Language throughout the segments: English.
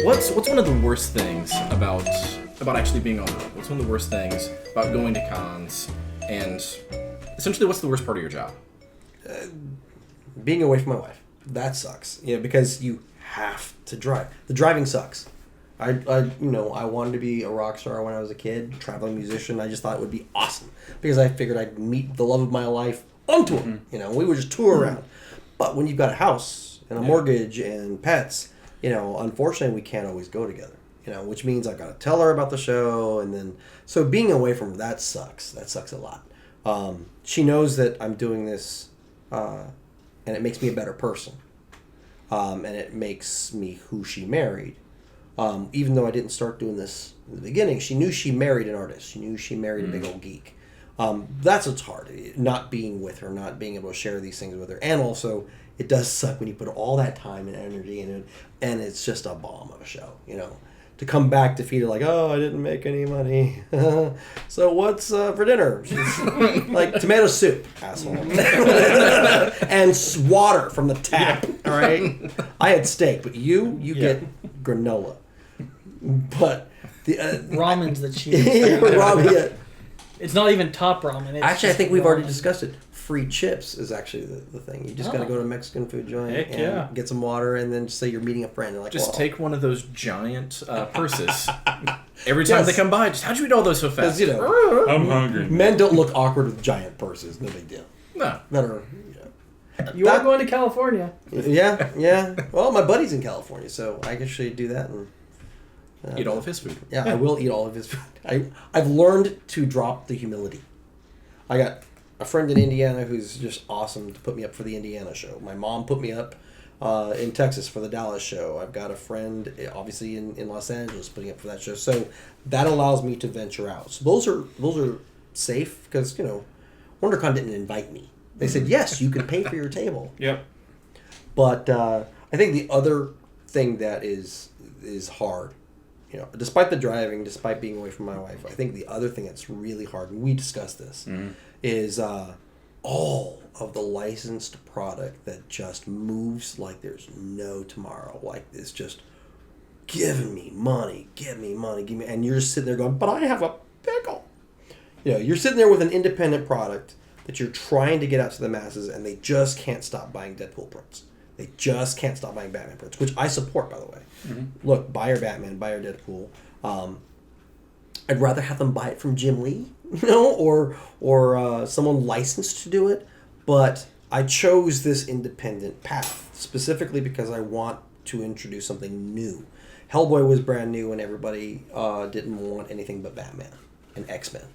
What's one of the worst things about actually being on the road? What's one of the worst things about going to cons? And essentially, what's the worst part of your job? Being away from my wife. That sucks. Because you have to drive. The driving sucks. I wanted to be a rock star when I was a kid, traveling musician. I just thought it would be awesome because I figured I'd meet the love of my life on tour. Mm-hmm. We would just tour around. But when you've got a house and a mortgage and pets, unfortunately we can't always go together. Which means I've got to tell her about the show, and then so being away from her, that sucks. That sucks a lot. She knows that I'm doing this, and it makes me a better person, and it makes me who she married. Even though I didn't start doing this in the beginning, she knew she married an artist. She knew she married a big old geek. That's what's hard, not being with her, not being able to share these things with her. And also, it does suck when you put all that time and energy in it, and it's just a bomb of a show, To come back defeated like, oh, I didn't make any money. So what's for dinner? Like tomato soup, asshole. And water from the tap, all right? I had steak, but you get granola. But the ramen's the cheese. Ramen, yeah. It's not even top ramen. It's actually, I think we've already discussed it. Free chips is actually the thing. You just got to go to a Mexican food joint and get some water, and then just say you're meeting a friend. And just take one of those giant purses. Every time they come by, how'd you eat all those so fast? I'm hungry. Men don't look awkward with giant purses. No big deal. No. Better. You are going to California. Yeah. Well, my buddy's in California, so I can actually do that and eat all of his food. Yeah, I will eat all of his food. I've learned to drop the humility. I got a friend in Indiana who's just awesome to put me up for the Indiana show. My mom put me up in Texas for the Dallas show. I've got a friend, obviously, in Los Angeles putting up for that show. So that allows me to venture out. So those are safe because, WonderCon didn't invite me. They said, yes, you can pay for your table. Yep. But I think the other thing that is hard, despite the driving, despite being away from my wife, I think the other thing that's really hard, and we discussed this, is all of the licensed product that just moves like there's no tomorrow. Like it's just giving me money, give me, and you're just sitting there going, but I have a pickle. You're sitting there with an independent product that you're trying to get out to the masses, and they just can't stop buying Deadpool prints. They just can't stop buying Batman prints, which I support, by the way. Mm-hmm. Look, buy your Batman, buy your Deadpool. I'd rather have them buy it from Jim Lee, or someone licensed to do it. But I chose this independent path specifically because I want to introduce something new. Hellboy was brand new, and everybody didn't want anything but Batman and X-Men.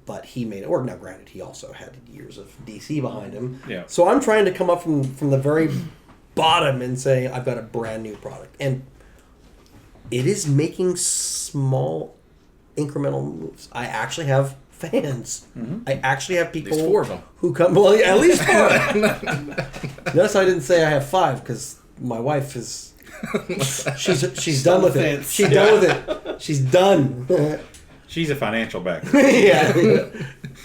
But he made it work. Now, granted, he also had years of DC behind him. Yeah. So I'm trying to come up from the very bottom and say I've got a brand new product. And it is making small incremental moves. I actually have fans. Mm-hmm. I actually have people. At least 4 of them. Who come. Well, at least 4. Notice I didn't say I have 5 because my wife is. She's done with it. She's done with it. She's done. She's a financial backer. Yeah.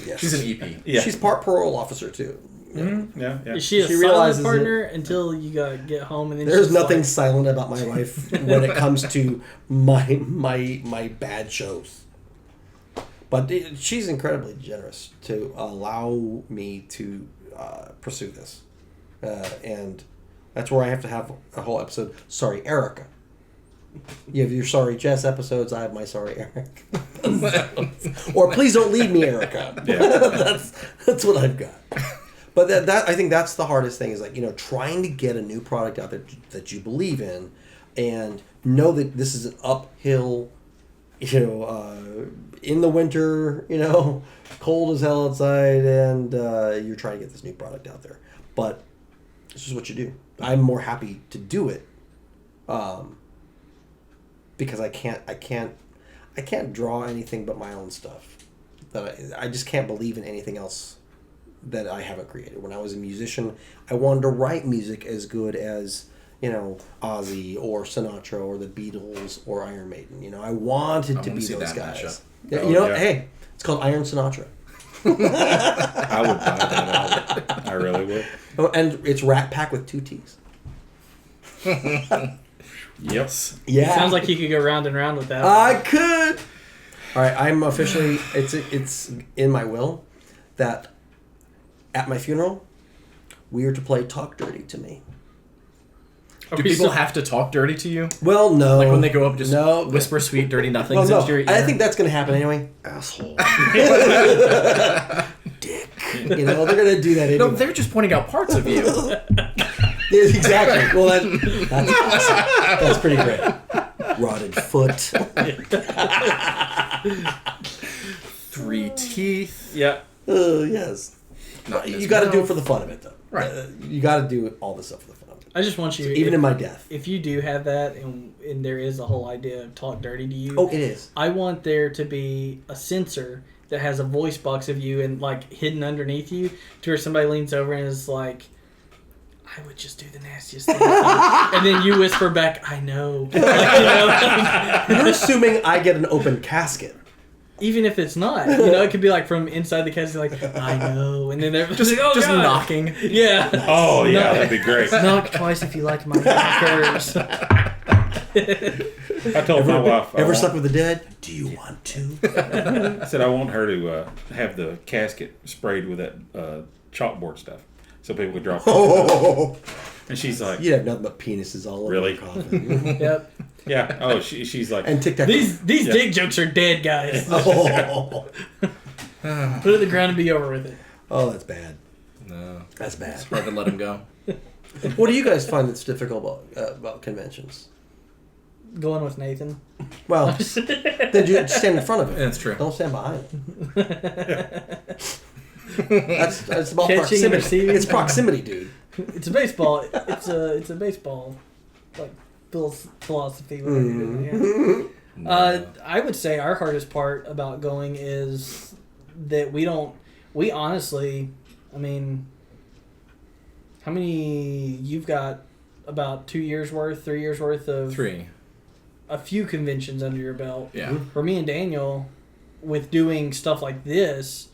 Yes. She's an EP. Yeah. She's part parole officer too. Mm-hmm. Yeah. Is she a silent partner until you get home and then there's nothing silent about my wife when it comes to my bad shows. But she's incredibly generous to allow me to pursue this, and that's where I have to have a whole episode. Sorry, Erica. You have your Sorry Jess episodes. I have my Sorry Eric. Or Please Don't Leave Me, Erica. Yeah. that's what I've got. But that I think that's the hardest thing is trying to get a new product out there that you believe in, and know that this is an uphill, in the winter, cold as hell outside, and you're trying to get this new product out there. But this is what you do. I'm more happy to do it. Because I can't draw anything but my own stuff. That I just can't believe in anything else that I haven't created. When I was a musician, I wanted to write music as good as Ozzy or Sinatra or the Beatles or Iron Maiden. I wanted to be those guys. Hey, it's called Iron Sinatra. I would buy that album. I really would. Oh, and it's Rat Pack with 2 T's. Yes. Yeah. Sounds like you could go round and round with that. I could. All right, I'm officially. It's in my will that at my funeral we are to play "Talk Dirty to Me." Do people have to talk dirty to you? Well, no. Like when they go up, just no. whisper sweet, dirty Well, nothings no. into your ear? I think that's going to happen anyway. Asshole. Dick. You know, they're going to do that anyway. No, they're just pointing out parts of you. Yeah, exactly. Well, that's awesome. That's pretty great. Rotted foot. 3 teeth. Yeah. Yes. Not in You his got to do it mouth. for the fun of it, though. Right. You got to do all this stuff for the fun of it. I just want you, Even in my death. if you do have that, and there is a whole idea of talk dirty to you. Oh, it is. I want there to be a sensor that has a voice box of you and like hidden underneath you, to where somebody leans over and is like, "I would just do the nastiest thing," and then you whisper back, "I know." Like, you know, You're assuming I get an open casket. even if it's not, you know, it could be like from inside the casket, like, "I know," and then they're Just, like, "Oh, just God." knocking. Yeah. Oh, yeah, No. that'd be great. Knock twice if you like my knockers. I told my wife. Ever slept with the dead? Do you want to? I said I want her to have the casket sprayed with that chalkboard stuff, so people could drop. Oh, And she's like, you'd have nothing but penises all over Really? your coffin. Yep. "Yeah." Oh, she's like, And Tic Tac. These Yeah. dick jokes are dead, guys. Oh. Put it in the ground and be over with it. Oh, that's bad. No. That's bad. It's hard to let him go. What do you guys find that's difficult about conventions? Going with Nathan. Well, then you stand in front of it. That's true. Don't stand behind it. That's about Catching and proximity. receiving. It's proximity, dude. It's a baseball. It's a baseball like philosophy. Whatever you're doing, yeah. No. I would say our hardest part about going is that we honestly, I mean, how many you've got? About 2 years worth, 3 years worth of 3. a few conventions under your belt. Yeah. For me and Daniel, with doing stuff like this,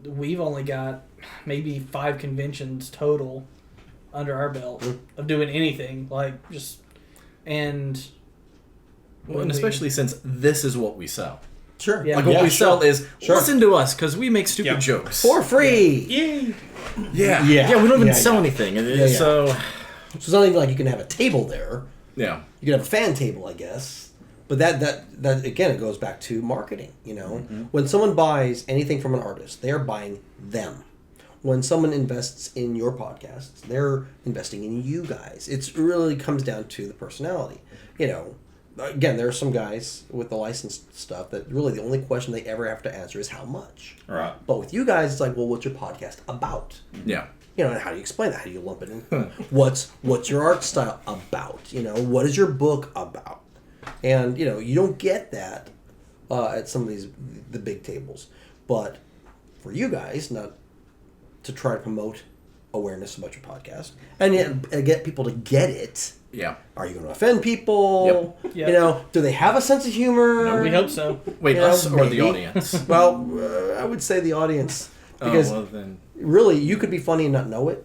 we've only got maybe 5 conventions total under our belt of doing anything like just and. Well, and especially since this is what we sell. Sure. Yeah. Like what we sell is Sure. listen to us because we make stupid Yeah. jokes. For free. Yay! Yeah. Yeah. We don't even Yeah, sell yeah. anything. Yeah. So So it's not even like you can have a table there. yeah. You can have a fan table, I guess. But that again, it goes back to marketing. You know, when someone buys anything from an artist, they are buying them. When someone invests in your podcast, they're investing in you guys. It really comes down to the personality. You know, again, there are some guys with the licensed stuff that really the only question they ever have to answer is how much. "All right." But with you guys, it's like, well, what's your podcast about? Yeah. You know, and how do you explain that? How do you lump it in? What's your art style about? You know, what is your book about? And you know, you don't get that at some of the big tables. But for you guys, not to try to promote awareness about your podcast and yet get people to get it. Yeah. Are you going to offend people? Yep. You know, do they have a sense of humor? We hope so. Wait, You know, us or the maybe. audience? Well, I would say the audience because well then. really, you could be funny and not know it,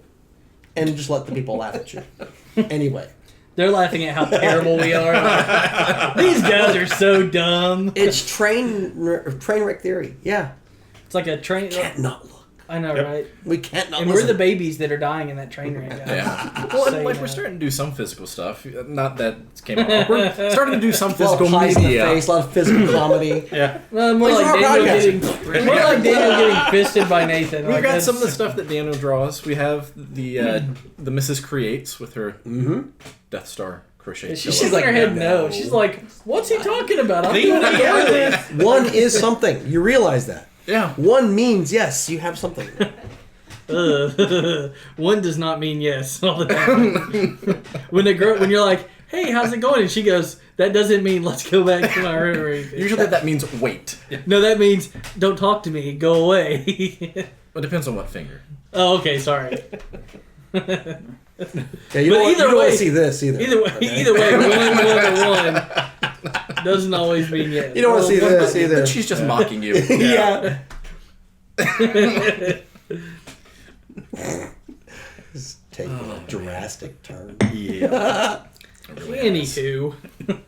and just let the people laugh at you. Anyway, They're laughing at how terrible we are. These guys are so dumb. it's train wreck theory. Yeah, It's like a train. can't not look. I know, Yep. right? We can't not. And we're listen. the babies that are dying in that train wreck, guys. Yeah. Well, So, and like you we're know. starting to do some physical stuff. Not that it came out awkward. Starting to do some A lot of physical pies in the media. face, a lot of physical comedy. Yeah. Well, more Where's like our Daniel podcast? getting, more like Daniel getting fisted by Nathan. We Like, got that's- some of the stuff that Daniel draws. We have the Mrs. Creates with her Death Star crochet. She's pillow. shaking her head no. no. She's like, what's he talking about? I'm The doing it. One is something. You realize that. Yeah. One means yes, you have something. One does not mean yes all the time. when you're like, hey, how's it going? And she goes, that doesn't mean let's go back to my room or anything. Usually that means wait. No, that means don't talk to me. Go away. It depends on what finger. Oh, okay, sorry. Yeah, you But don't, either you don't want way- to see this either. okay? Either way, one doesn't always mean yes. You don't want to see this But either. she's just mocking you. Yeah. It's taking a drastic turn. Yeah. It really has. Anywho.